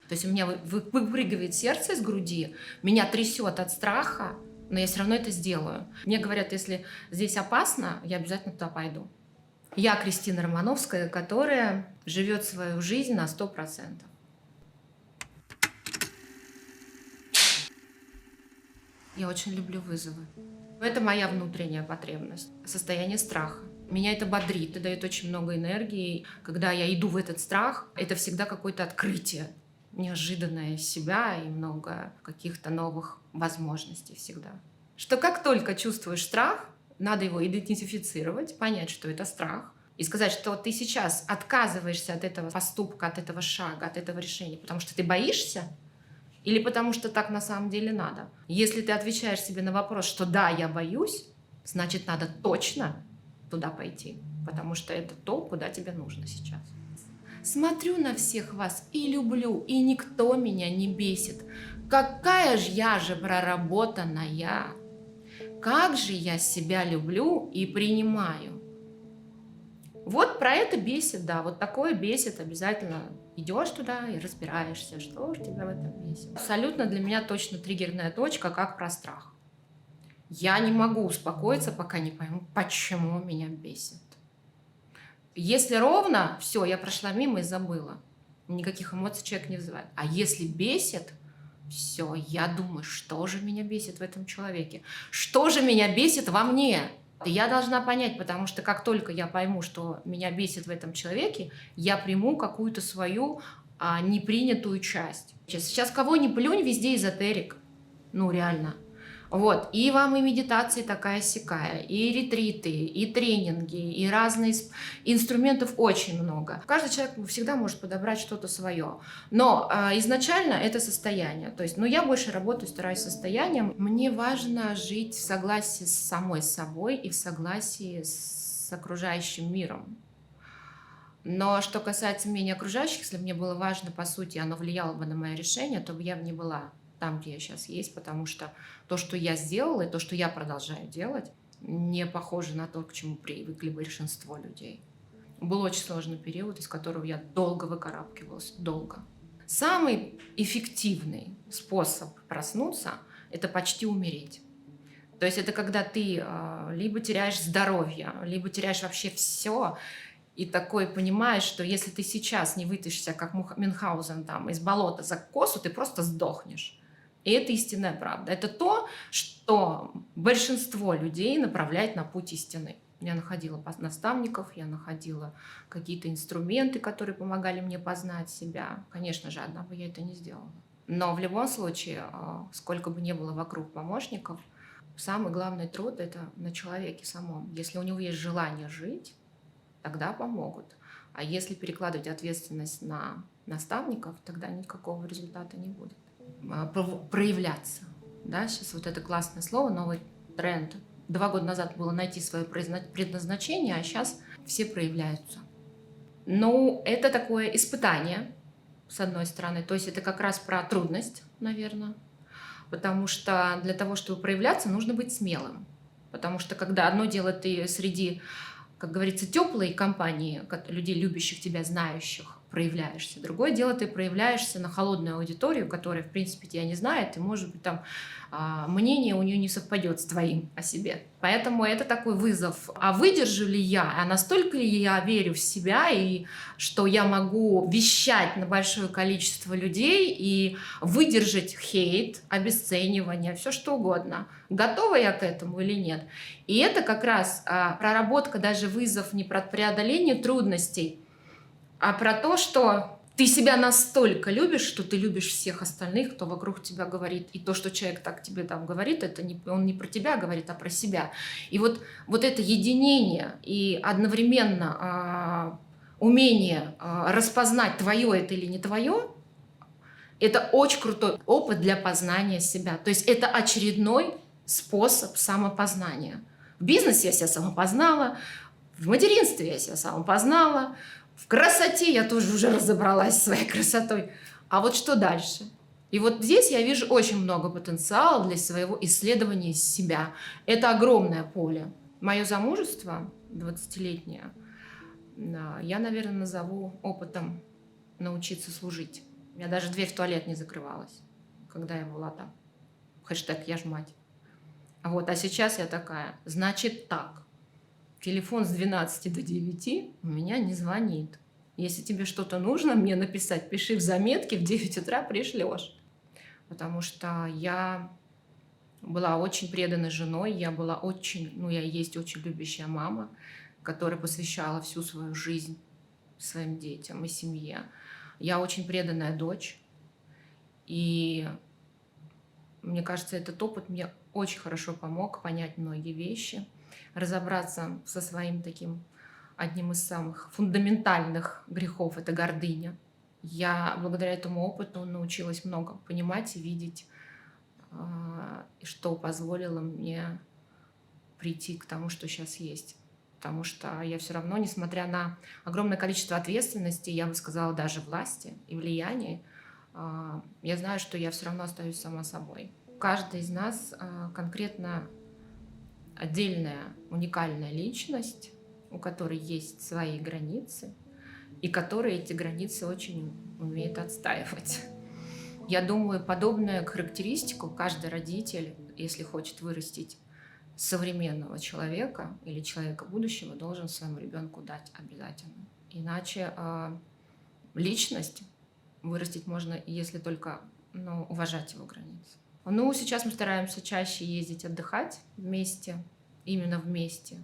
То есть у меня выпрыгивает сердце из груди, меня трясет от страха, но я все равно это сделаю. Мне говорят, если здесь опасно, я обязательно туда пойду. Я Кристина Романовская, которая живет свою жизнь на 100%. Я очень люблю вызовы. Это моя внутренняя потребность, состояние страха. Меня это бодрит и дает очень много энергии. Когда я иду в этот страх, это всегда какое-то открытие, неожиданное себя и много каких-то новых возможностей всегда. Что как только чувствуешь страх, надо его идентифицировать, понять, что это страх, и сказать, что ты сейчас отказываешься от этого поступка, от этого шага, от этого решения, потому что ты боишься, или потому что так на самом деле надо. Если ты отвечаешь себе на вопрос, что да, я боюсь, значит, надо точно туда пойти, потому что это то, куда тебе нужно сейчас. Смотрю на всех вас и люблю, и никто меня не бесит. Какая же я же проработанная! Как же я себя люблю и принимаю. Вот про это бесит, да, вот такое бесит обязательно. Идешь туда и разбираешься, что же тебя в этом бесит. Абсолютно для меня точно триггерная точка, как про страх. Я не могу успокоиться, пока не пойму, почему меня бесит. Если ровно, все, я прошла мимо и забыла. Никаких эмоций человек не вызывает. А если бесит, все, я думаю, что же меня бесит в этом человеке? Что же меня бесит во мне? Я должна понять, потому что как только я пойму, что меня бесит в этом человеке, я приму какую-то свою непринятую часть. Сейчас кого ни плюнь, везде эзотерик. Ну, реально. Вот. И вам и медитации такая-сякая, и ретриты, и тренинги, и разные инструментов очень много. Каждый человек всегда может подобрать что-то свое. Но изначально это состояние. То есть, я больше работаю, стараюсь состоянием. Мне важно жить в согласии с самой собой и в согласии с окружающим миром. Но что касается мнения окружающих, если мне было важно, по сути, оно влияло бы на мое решение, то бы я бы не была там, где я сейчас есть, потому что то, что я сделала, и то, что я продолжаю делать, не похоже на то, к чему привыкли большинство людей. Был очень сложный период, из которого я долго выкарабкивалась, долго. Самый эффективный способ проснуться – это почти умереть. То есть это когда ты либо теряешь здоровье, либо теряешь вообще все, и такой понимаешь, что если ты сейчас не вытащишься, как Мюнхгаузен, там, из болота за косу, ты просто сдохнешь. И это истинная правда. Это то, что большинство людей направляет на путь истины. Я находила наставников, я находила какие-то инструменты, которые помогали мне познать себя. Конечно же, одна бы я это не сделала. Но в любом случае, сколько бы ни было вокруг помощников, самый главный труд – это на человеке самом. Если у него есть желание жить, тогда помогут. А если перекладывать ответственность на наставников, тогда никакого результата не будет. Проявляться. Да? Сейчас вот это классное слово, новый тренд. 2 года назад было найти свое предназначение, а сейчас все проявляются. Это такое испытание, с одной стороны. То есть это как раз про трудность, наверное. Потому что для того, чтобы проявляться, нужно быть смелым. Потому что когда одно дело ты среди, как говорится, теплой компании, людей, любящих тебя, знающих, проявляешься. Другое дело, ты проявляешься на холодную аудиторию, которая, в принципе, тебя не знает, и, может быть, там мнение у нее не совпадет с твоим о себе. Поэтому это такой вызов. А выдержу ли я? А настолько ли я верю в себя, и что я могу вещать на большое количество людей и выдержать хейт, обесценивание, все что угодно? Готова я к этому или нет? И это как раз проработка, даже вызов не про преодоление трудностей, а про то, что ты себя настолько любишь, что ты любишь всех остальных, кто вокруг тебя говорит. И то, что человек так тебе там говорит, он не про тебя говорит, а про себя. И вот это единение и одновременно умение распознать, твое это или не твое, это очень крутой опыт для познания себя. То есть это очередной способ самопознания. В бизнесе я себя самопознала, в материнстве я себя самопознала, в красоте я тоже уже разобралась со своей красотой. А вот что дальше? И вот здесь я вижу очень много потенциала для своего исследования себя. Это огромное поле. Мое замужество, 20-летнее, я, наверное, назову опытом научиться служить. У меня даже дверь в туалет не закрывалась, когда я была там. Хэштег «Я ж мать». Вот, а сейчас я такая, значит так, телефон с 12 до 9 у меня не звонит. Если тебе что-то нужно мне написать, пиши в заметке, в 9 утра пришлешь. Потому что я была очень преданной женой, я была очень, я и есть очень любящая мама, которая посвящала всю свою жизнь своим детям и семье. Я очень преданная дочь, и мне кажется, этот опыт мне очень хорошо помог понять многие вещи, разобраться со своим таким одним из самых фундаментальных грехов — это гордыня. Я благодаря этому опыту научилась много понимать и видеть, что позволило мне прийти к тому, что сейчас есть. Потому что я все равно, несмотря на огромное количество ответственности, я бы сказала, даже власти и влияния, я знаю, что я все равно остаюсь сама собой. Каждый из нас конкретно отдельная, уникальная личность, у которой есть свои границы, и которая эти границы очень умеет отстаивать. Я думаю, подобную характеристику каждый родитель, если хочет вырастить современного человека или человека будущего, должен своему ребенку дать обязательно. Иначе личность вырастить можно, если только уважать его границы. Сейчас мы стараемся чаще ездить отдыхать вместе, именно вместе,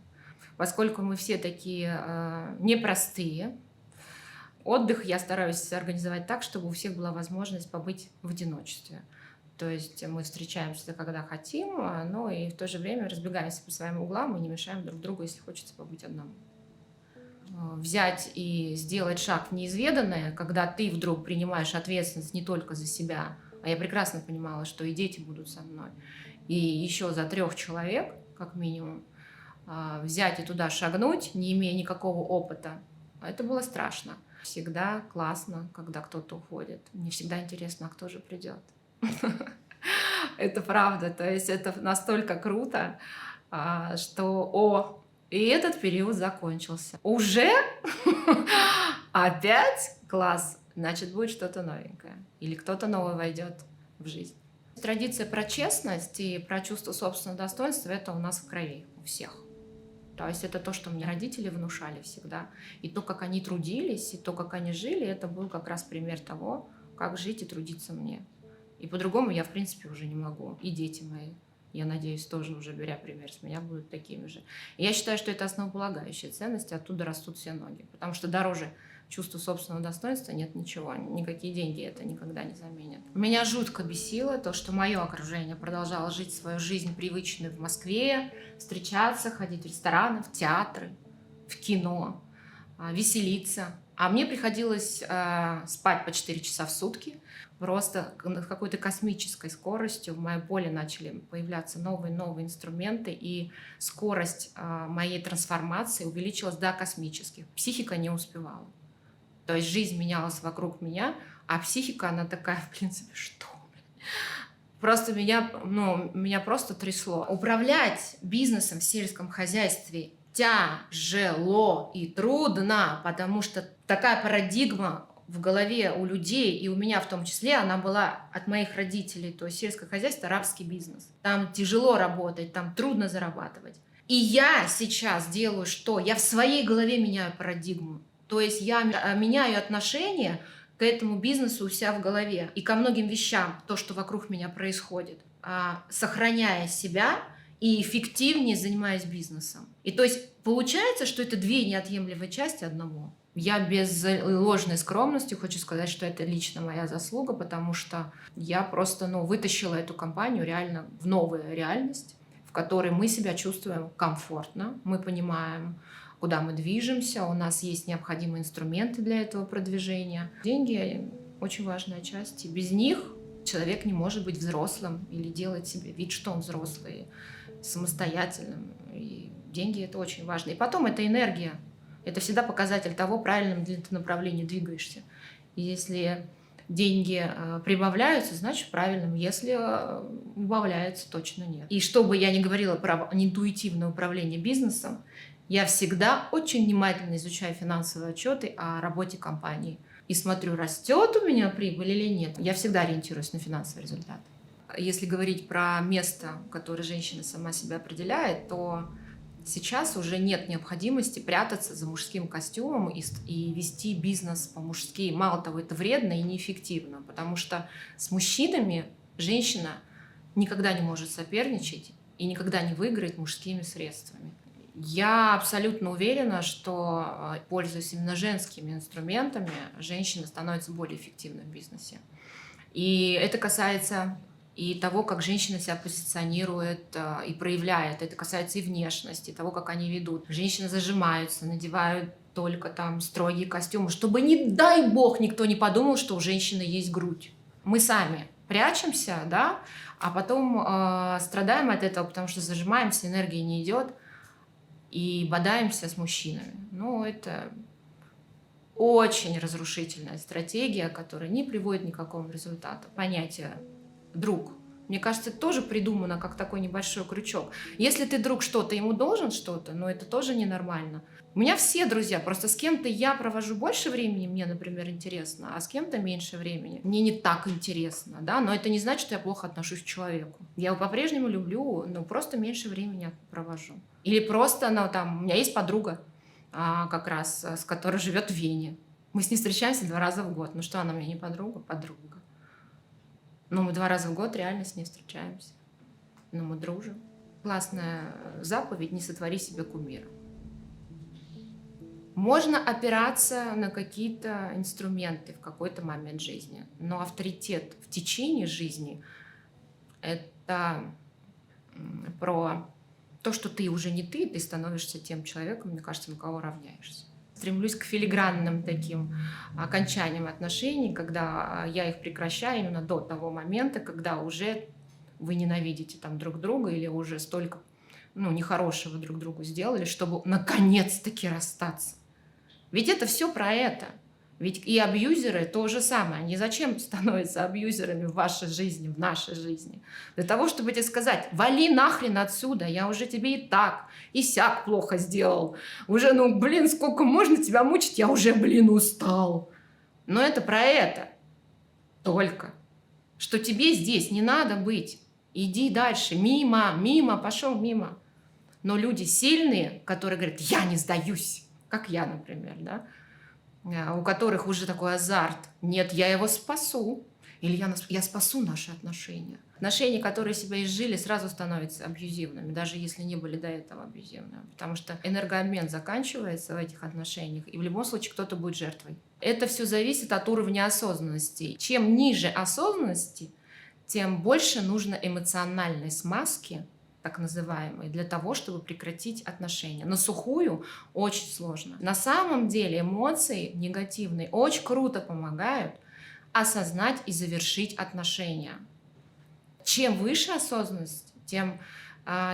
поскольку мы все такие непростые. Отдых я стараюсь организовать так, чтобы у всех была возможность побыть в одиночестве. То есть мы встречаемся, когда хотим, но и в то же время разбегаемся по своим углам и не мешаем друг другу, если хочется побыть одному. Взять и сделать шаг в неизведанное, когда ты вдруг принимаешь ответственность не только за себя, а я прекрасно понимала, что и дети будут со мной, и еще за 3 человек, как минимум, взять и туда шагнуть, не имея никакого опыта, это было страшно. Всегда классно, когда кто-то уходит. Мне всегда интересно, а кто же придет. Это правда. То есть это настолько круто, что и этот период закончился. Уже? Опять? Класс. Значит, будет что-то новенькое. Или кто-то новый войдет в жизнь. Традиция про честность и про чувство собственного достоинства — это у нас в крови, у всех. То есть это то, что мне родители внушали всегда. И то, как они трудились, и то, как они жили, это был как раз пример того, как жить и трудиться мне. И по-другому я, в принципе, уже не могу. И дети мои, я надеюсь, тоже уже, беря пример с меня, будут такими же. И я считаю, что это основополагающая ценность, оттуда растут все ноги. Потому что дороже чувства собственного достоинства нет ничего. Никакие деньги это никогда не заменят. Меня жутко бесило то, что мое окружение продолжало жить свою жизнь привычную в Москве, встречаться, ходить в рестораны, в театры, в кино, веселиться. А мне приходилось спать по 4 часа в сутки. Просто с какой-то космической скоростью в моем поле начали появляться новые инструменты, и скорость моей трансформации увеличилась до космических. Психика не успевала. То есть жизнь менялась вокруг меня, а психика, она такая, в принципе, что? Просто меня просто трясло. Управлять бизнесом в сельском хозяйстве тяжело и трудно, потому что такая парадигма в голове у людей, и у меня в том числе, она была от моих родителей. То есть сельское хозяйство — рабский бизнес. Там тяжело работать, там трудно зарабатывать. И я сейчас делаю что? Я в своей голове меняю парадигму. То есть я меняю отношение к этому бизнесу у себя в голове и ко многим вещам, то, что вокруг меня происходит, сохраняя себя и эффективнее занимаясь бизнесом. И то есть получается, что это 2 неотъемлемые части одного. Я без ложной скромности хочу сказать, что это лично моя заслуга, потому что я просто вытащила эту компанию реально в новую реальность, в которой мы себя чувствуем комфортно, мы понимаем, куда мы движемся, у нас есть необходимые инструменты для этого продвижения. Деньги — очень важная часть, и без них человек не может быть взрослым или делать себе вид, что он взрослый, самостоятельным. И деньги — это очень важно. И потом это энергия. Это всегда показатель того, правильным ли ты направлении двигаешься. И если деньги прибавляются, значит правильным. Если убавляются, точно нет. И что бы я ни говорила про интуитивное управление бизнесом, я всегда очень внимательно изучаю финансовые отчеты о работе компании. и смотрю, растет у меня прибыль или нет, я всегда ориентируюсь на финансовый результат. Если говорить про место, которое женщина сама себя определяет, то сейчас уже нет необходимости прятаться за мужским костюмом и вести бизнес по-мужски. Мало того, это вредно и неэффективно, потому что с мужчинами женщина никогда не может соперничать и никогда не выиграет мужскими средствами. Я абсолютно уверена, что, пользуясь именно женскими инструментами, женщина становится более эффективной в бизнесе. И это касается и того, как женщина себя позиционирует и проявляет. Это касается и внешности, того, как они ведут. Женщины зажимаются, надевают только там строгие костюмы, чтобы, не дай бог, никто не подумал, что у женщины есть грудь. Мы сами прячемся, да, а потом страдаем от этого, потому что зажимаемся, энергия не идет, и бодаемся с мужчинами. Ну, это очень разрушительная стратегия, которая не приводит ни к какому результату. Понятие «друг». Мне кажется, это тоже придумано как такой небольшой крючок. Если ты друг что-то, ему должен что-то, но это тоже ненормально. У меня все друзья, просто с кем-то я провожу больше времени, мне, например, интересно, а с кем-то меньше времени. Мне не так интересно, да, но это не значит, что я плохо отношусь к человеку. Я его по-прежнему люблю, но просто меньше времени провожу. Или просто, ну, там, у меня есть подруга, как раз, с которой живет в Вене. Мы с ней встречаемся 2 раза в год. Ну что, она мне не подруга? Подруга. Но мы 2 раза в год реально с ней встречаемся. Но мы дружим. Классная заповедь: не сотвори себе кумира. Можно опираться на какие-то инструменты в какой-то момент жизни, но авторитет в течение жизни — это про то, что ты уже не ты становишься тем человеком, мне кажется, на кого равняешься. Стремлюсь к филигранным таким окончаниям отношений, когда я их прекращаю именно до того момента, когда уже вы ненавидите там друг друга или уже столько, ну, нехорошего друг другу сделали, чтобы наконец-таки расстаться. Ведь это все про это. Ведь и абьюзеры то же самое. Они зачем становятся абьюзерами в вашей жизни, в нашей жизни? Для того, чтобы тебе сказать: вали нахрен отсюда, я уже тебе и так, и сяк плохо сделал. Уже, ну, блин, сколько можно тебя мучить, я уже, блин, устал. Но это про это только. Что тебе здесь не надо быть. Иди дальше, мимо, пошел мимо. Но люди сильные, которые говорят: я не сдаюсь, как я, например, да, у которых уже такой азарт. Нет, я его спасу. Или я спасу наши отношения. Отношения, которые себя изжили, сразу становятся абьюзивными, даже если не были до этого абьюзивными. Потому что энергообмен заканчивается в этих отношениях, и в любом случае кто-то будет жертвой. Это все зависит от уровня осознанности. Чем ниже осознанности, тем больше нужно эмоциональной смазки, так называемые, для того, чтобы прекратить отношения. На сухую очень сложно. На самом деле эмоции негативные очень круто помогают осознать и завершить отношения. Чем выше осознанность, тем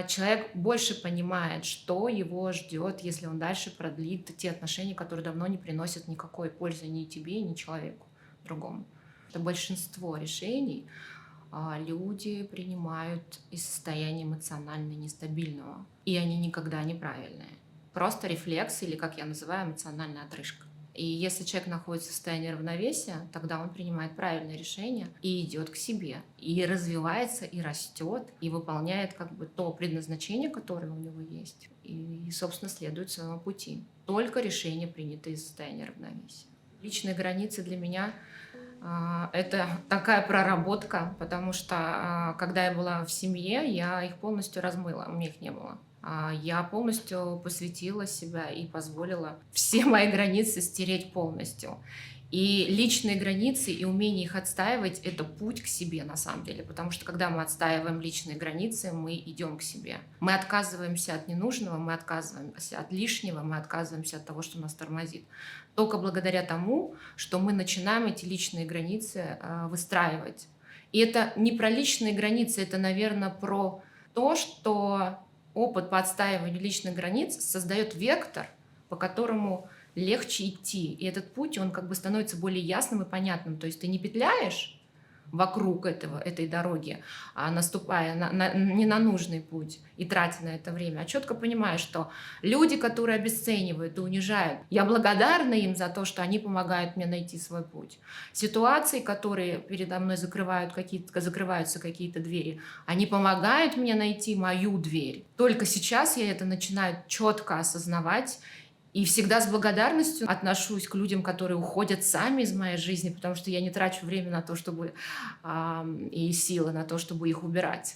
человек больше понимает, что его ждет, если он дальше продлит те отношения, которые давно не приносят никакой пользы ни тебе, ни человеку другому. Это большинство решений люди принимают из состояния эмоционально нестабильного. И они никогда неправильные. Просто рефлекс, или, как я называю, эмоциональная отрыжка. И если человек находится в состоянии равновесия, тогда он принимает правильное решение и идет к себе, и развивается, и растет, и выполняет как бы то предназначение, которое у него есть, и собственно, следует своему пути. Только решения, принятые из состояния равновесия. Личные границы для меня это такая проработка, потому что когда я была в семье, я их полностью размыла, у меня их не было. Я полностью посвятила себя и позволила все мои границы стереть полностью. И личные границы и умение их отстаивать — это путь к себе на самом деле. Потому что когда мы отстаиваем личные границы, мы идем к себе. Мы отказываемся от ненужного, мы отказываемся от лишнего, мы отказываемся от того, что нас тормозит. Только благодаря тому, что мы начинаем эти личные границы выстраивать. И это не про личные границы, это, наверное, про то, что опыт по отстаиванию личных границ создает вектор, по которому легче идти. И этот путь, он как бы становится более ясным и понятным. То есть ты не петляешь вокруг этой дороги, наступая не на нужный путь и тратя на это время, а четко понимая, что люди, которые обесценивают и унижают, я благодарна им за то, что они помогают мне найти свой путь. Ситуации, которые передо мной закрываются какие-то двери, они помогают мне найти мою дверь. Только сейчас я это начинаю четко осознавать. И всегда с благодарностью отношусь к людям, которые уходят сами из моей жизни, потому что я не трачу время на то, чтобы и силы на то, чтобы их убирать,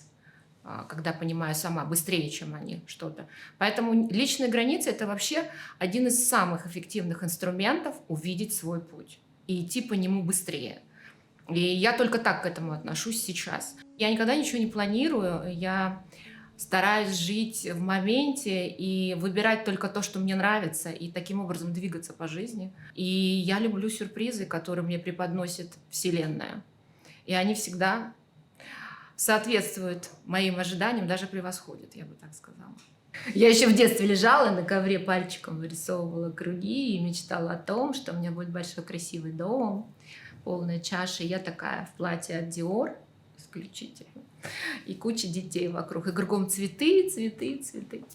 когда понимаю сама быстрее, чем они что-то. Поэтому личные границы — это вообще один из самых эффективных инструментов увидеть свой путь и идти по нему быстрее. И я только так к этому отношусь сейчас. Я никогда ничего не планирую, я стараюсь жить в моменте и выбирать только то, что мне нравится, и таким образом двигаться по жизни. И я люблю сюрпризы, которые мне преподносит Вселенная. И они всегда соответствуют моим ожиданиям, даже превосходят, я бы так сказала. Я еще в детстве лежала на ковре, пальчиком вырисовывала круги и мечтала о том, что у меня будет большой красивый дом, полная чаша. И я такая в платье от Dior, исключительно. И куча детей вокруг. И кругом цветы, цветы, цветы.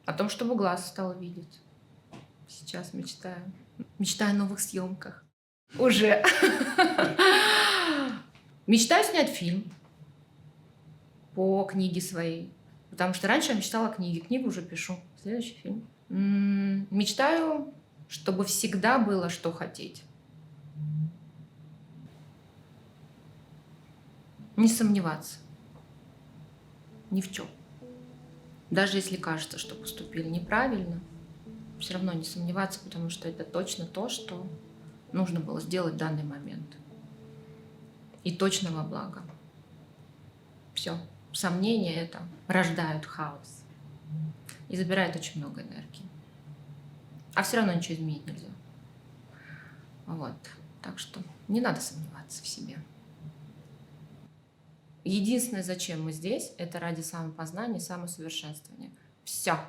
О том, чтобы глаз стал видеть. Сейчас мечтаю. Мечтаю о новых съемках. Уже. Мечтаю снять фильм по книге своей. Потому что раньше я мечтала о книге. Книгу уже пишу. Следующий фильм. Мечтаю, чтобы всегда было что хотеть. Не сомневаться. Ни в чем. Даже если кажется, что поступили неправильно, все равно не сомневаться, потому что это точно то, что нужно было сделать в данный момент. И точно во благо. Все. Сомнения это рождают хаос. И забирают очень много энергии. А все равно ничего изменить нельзя. Вот. Так что не надо сомневаться в себе. Единственное, зачем мы здесь, это ради самопознания, самосовершенствования. Все.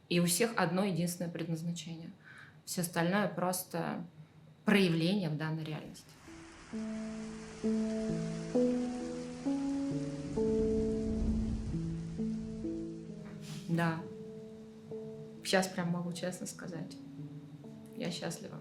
И у всех одно единственное предназначение. Все остальное просто проявление в данной реальности. Да. Сейчас прям могу честно сказать. Я счастлива.